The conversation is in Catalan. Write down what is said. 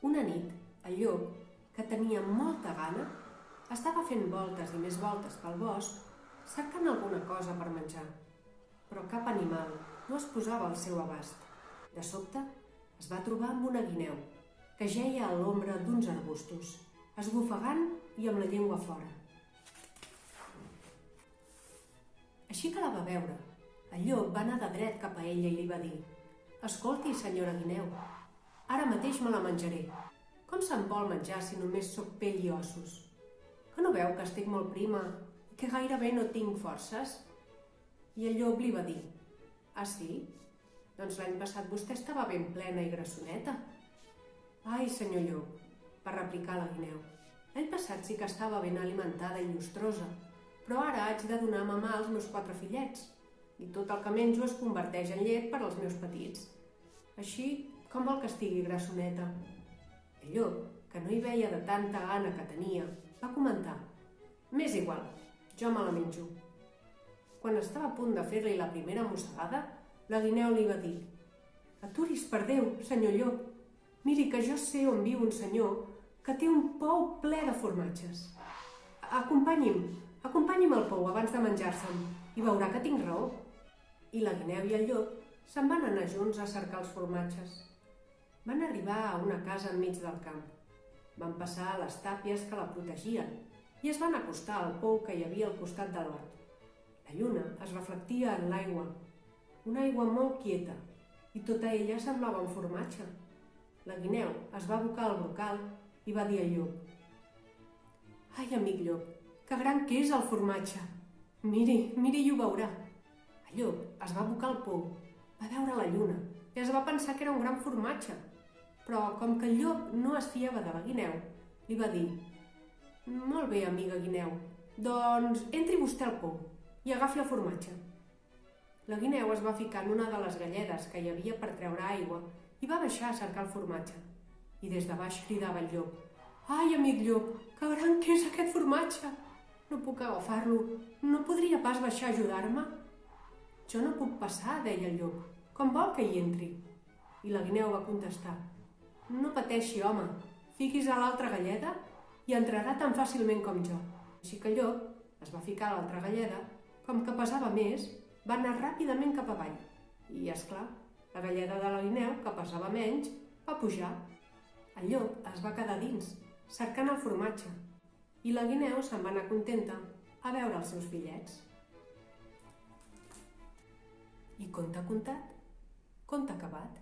Una nit, el llop, que tenia molta gana, estava fent voltes i més voltes pel bosc, cercant alguna cosa per menjar. Però cap animal no es posava al seu abast. De sobte, es va trobar amb una guineu, que jeia a l'ombra d'uns arbustos, esbufegant i amb la llengua fora. Així que la va veure, el llop va anar de dret cap a ella i li va dir: «Escolti, senyora guineu, ara mateix me la menjaré. Com se'n vol menjar si només sóc pell i ossos? Que no veu que estic molt prima i que gairebé no tinc forces?» I el llop li va dir: «Ah, sí? Doncs l'any passat vostè estava ben plena i grassoneta». «Ai, senyor llop», va replicar la guineu, «l'any passat sí que estava ben alimentada i llustrosa, però ara haig de donar a mamar als meus 4 fillets, i tot el que menjo es converteix en llet per als meus petits. Així, com vol que estigui grassoneta?» El llop, que no hi veia de tanta gana que tenia, va comentar: «M'és igual, jo me la menjo». Quan estava a punt de fer-li la primera mossegada, la guineu li va dir: «Aturi's, per Déu, senyor llop. Miri que jo sé on viu un senyor que té un pou ple de formatges. Acompanyi'm al pou abans de menjar-se'm i veurà que tinc raó». I la guineu i el llop se'n van anar junts a cercar els formatges. Van arribar a una casa enmig del camp. Van passar a les tàpies que la protegien i es van acostar al pou que hi havia al costat de l'hort. La lluna es reflectia en l'aigua, una aigua molt quieta, i tota ella semblava un formatge. La guineu es va abocar al brocal i va dir al llop: «Ai, amic llop, que gran que és el formatge! Miri i ho veurà». El llop es va abocar al pou, va veure la lluna i es va pensar que era un gran formatge, però com que el llop no es fiava de la guineu, li va dir: «Molt bé, amiga guineu, doncs entri vostè al pou i agafi el formatge». La guineu es va ficar en una de les galledes que hi havia per treure aigua i va baixar a cercar el formatge. I des de baix cridava el llop: «Ai, amic llop, que gran que és aquest formatge! No puc agafar-lo, no podria pas baixar a ajudar-me?» «Jo no puc passar», deia el llop, «com vol que hi entri?» I la guineu va contestar: «No pateixi, home, fiqui's a l'altra galleda i entrarà tan fàcilment com jo». Així que el llop es va ficar a l'altra galleda, com que pesava més, va anar ràpidament cap avall. I, és clar, la galleda de la guineu, que pesava menys, va pujar. El llop es va quedar dins, cercant el formatge, i la guineu se'n va anar contenta a veure els seus fillets. I conte contat, conte acabat.